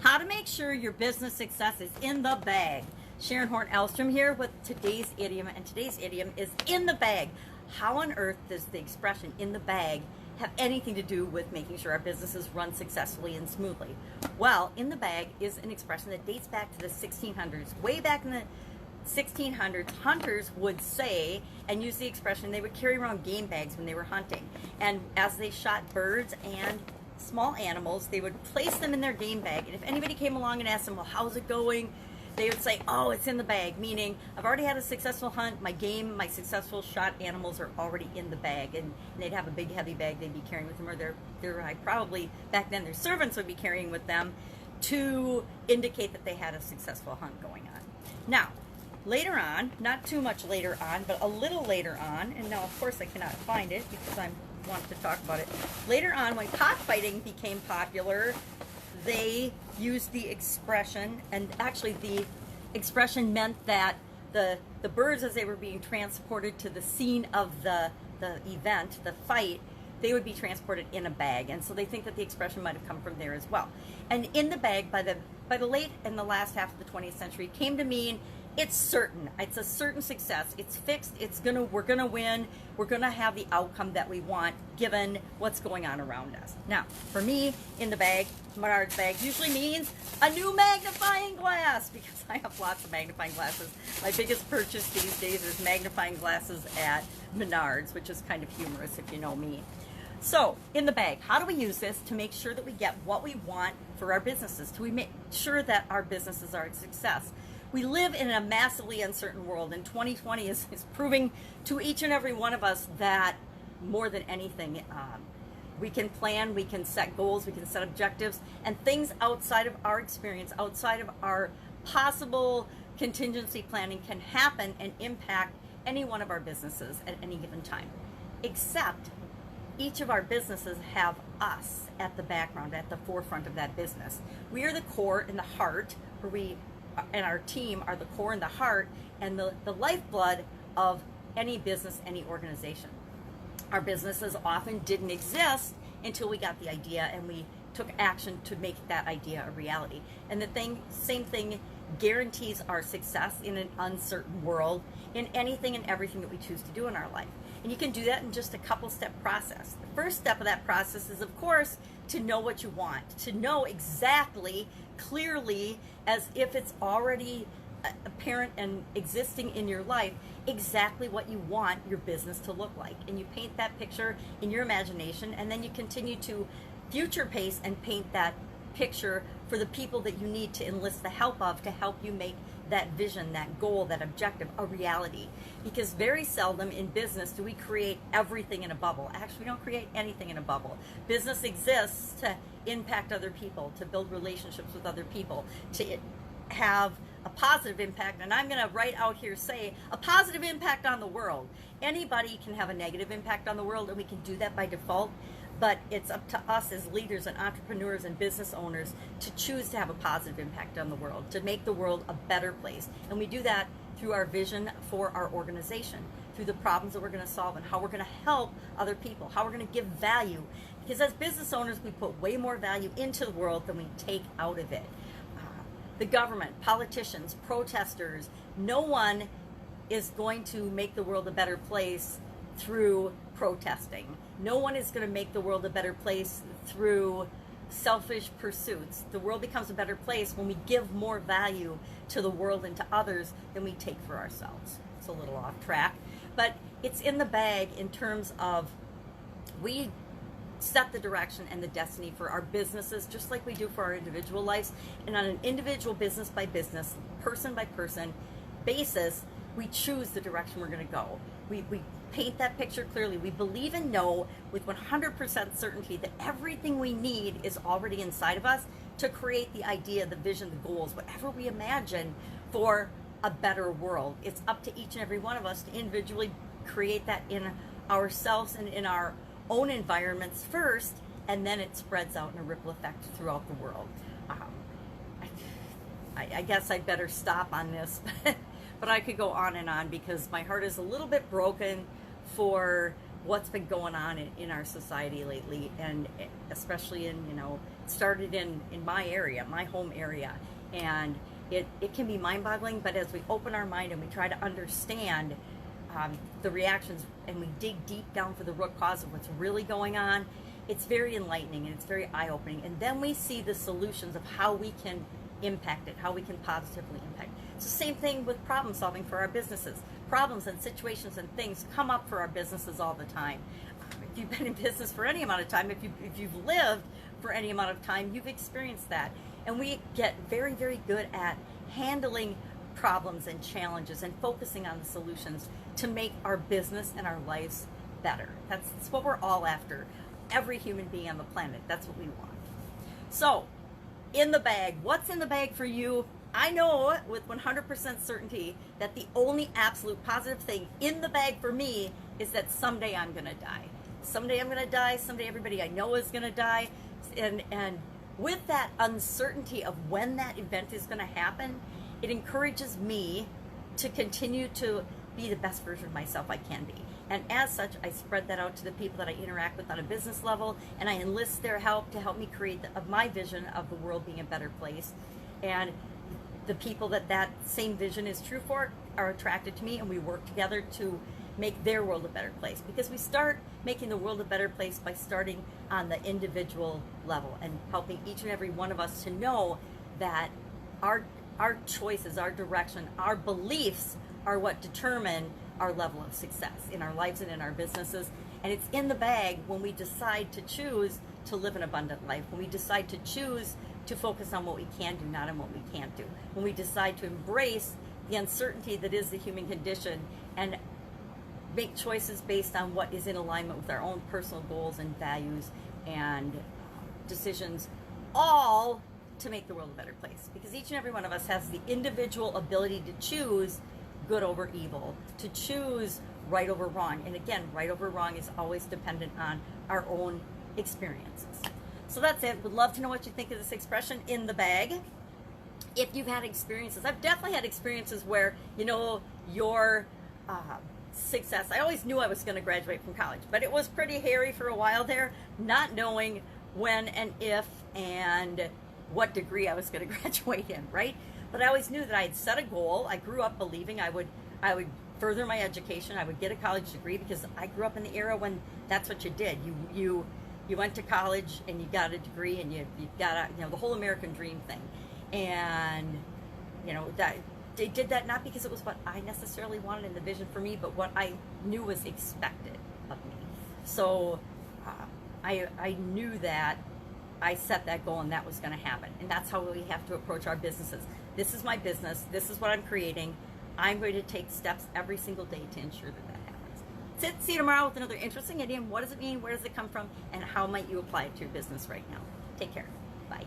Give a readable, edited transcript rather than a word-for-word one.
How to make sure your business success is in the bag. Sharon Horne-Ellstrom here with today's idiom, and today's idiom is in the bag. How on earth does the expression in the bag have anything to do with making sure our businesses run successfully and smoothly? Well, in the bag is an expression that dates back to the 1600s. Way back in the 1600s, hunters would say and use the expression, they would carry around game bags when they were hunting. And as they shot birds and small animals, they would place them in their game bag. And if anybody came along and asked them, well, how's it going? They would say, oh, it's in the bag, meaning I've already had a successful hunt. My successful shot animals are already in the bag. And they'd have a big, heavy bag they'd be carrying with them, or probably back then their servants would be carrying with them to indicate that they had a successful hunt going on. Now, later on, not too much later on, but a little later on, and now of course I cannot find it because I want to talk about it. Later on, when cockfighting became popular, they used the expression, and actually the expression meant that the birds, as they were being transported to the scene of the event, the fight, they would be transported in a bag. And so they think that the expression might have come from there as well. And in the bag, by the late and the last half of the 20th century, came to mean it's certain. It's a certain success. It's fixed. We're gonna win. We're gonna have the outcome that we want given what's going on around us. Now, for me, in the bag, Menards bag usually means a new magnifying glass, because I have lots of magnifying glasses. My biggest purchase these days is magnifying glasses at Menards, which is kind of humorous if you know me. So, in the bag, how do we use this to make sure that we get what we want for our businesses? To make sure that our businesses are a success? We live in a massively uncertain world, and 2020 is proving to each and every one of us that more than anything, we can plan, we can set goals, we can set objectives, and things outside of our experience, outside of our possible contingency planning can happen and impact any one of our businesses at any given time. Except each of our businesses have us at the background, at the forefront of that business. We are the core and the heart, and our team are the core and the heart and the lifeblood of any business, any organization. Our businesses often didn't exist until we got the idea and we took action to make that idea a reality. And same thing guarantees our success in an uncertain world in anything and everything that we choose to do in our life. And you can do that in just a couple-step process. The first step of that process is, of course, to know what you want, to know exactly, clearly, as if it's already apparent and existing in your life, exactly what you want your business to look like. And you paint that picture in your imagination, and then you continue to future pace and paint that picture for the people that you need to enlist the help of to help you make that vision, that goal, that objective a reality. Because very seldom in business do we create everything in a bubble. Actually, we don't create anything in a bubble. Business exists to impact other people, to build relationships with other people, to have a positive impact. And I'm going to right out here say a positive impact on the world. Anybody can have a negative impact on the world, and we can do that by default. But it's up to us as leaders and entrepreneurs and business owners to choose to have a positive impact on the world, to make the world a better place. And we do that through our vision for our organization, through the problems that we're going to solve and how we're going to help other people, how we're going to give value. Because as business owners, we put way more value into the world than we take out of it. The government, politicians, protesters, no one is going to make the world a better place through protesting. No one is going to make the world a better place through selfish pursuits. The world becomes a better place when we give more value to the world and to others than we take for ourselves. It's a little off track, but it's in the bag in terms of we set the direction and the destiny for our businesses just like we do for our individual lives. And on an individual business by business, person by person basis, we choose the direction we're going to go. We paint that picture clearly. We believe and know with 100% certainty that everything we need is already inside of us to create the idea, the vision, the goals, whatever we imagine for a better world. It's up to each and every one of us to individually create that in ourselves and in our own environments first, and then it spreads out in a ripple effect throughout the world. I guess I'd better stop on this, but I could go on and on because my heart is a little bit broken for what's been going on in our society lately, and especially in, it started in my area, my home area, and it can be mind-boggling, but as we open our mind and we try to understand the reactions, and we dig deep down for the root cause of what's really going on, it's very enlightening and it's very eye-opening. And then we see the solutions of how we can impact it, how we can positively impact. It's the same thing with problem solving for our businesses. Problems and situations and things come up for our businesses all the time. If you've been in business for any amount of time, if you've lived for any amount of time, you've experienced that. And we get very, very good at handling problems and challenges and focusing on the solutions to make our business and our lives better. That's what we're all after. Every human being on the planet, that's what we want. So, in the bag, what's in the bag for you? I know with 100% certainty that the only absolute positive thing in the bag for me is that someday I'm gonna die. Someday I'm gonna die, someday everybody I know is gonna die. And with that uncertainty of when that event is gonna happen, it encourages me to continue to be the best version of myself I can be. And as such, I spread that out to the people that I interact with on a business level, and I enlist their help to help me create my vision of the world being a better place. And the people that same vision is true for are attracted to me, and we work together to make their world a better place. Because we start making the world a better place by starting on the individual level and helping each and every one of us to know that our choices, our direction, our beliefs are what determine our level of success in our lives and in our businesses. And it's in the bag when we decide to choose to live an abundant life, when we decide to choose to focus on what we can do, not on what we can't do, when we decide to embrace the uncertainty that is the human condition and make choices based on what is in alignment with our own personal goals and values and decisions, all to make the world a better place. Because each and every one of us has the individual ability to choose good over evil, to choose right over wrong. And again, right over wrong is always dependent on our own experiences. So that's it. Would love to know what you think of this expression, in the bag. If you've had experiences, I've definitely had experiences where, your success, I always knew I was going to graduate from college, but it was pretty hairy for a while there, not knowing when and if and what degree I was going to graduate in, right? But I always knew that I had set a goal. I grew up believing I would further my education. I would get a college degree because I grew up in the era when that's what you did. You went to college and you got a degree and you got the whole American dream thing. And that they did that not because it was what I necessarily wanted in the vision for me, but what I knew was expected of me. So I knew that I set that goal and that was going to happen. And that's how we have to approach our businesses. This is my business. This is what I'm creating. I'm going to take steps every single day to ensure that that happens. That's it. See you tomorrow with another interesting idiom. What does it mean? Where does it come from? And how might you apply it to your business right now? Take care. Bye.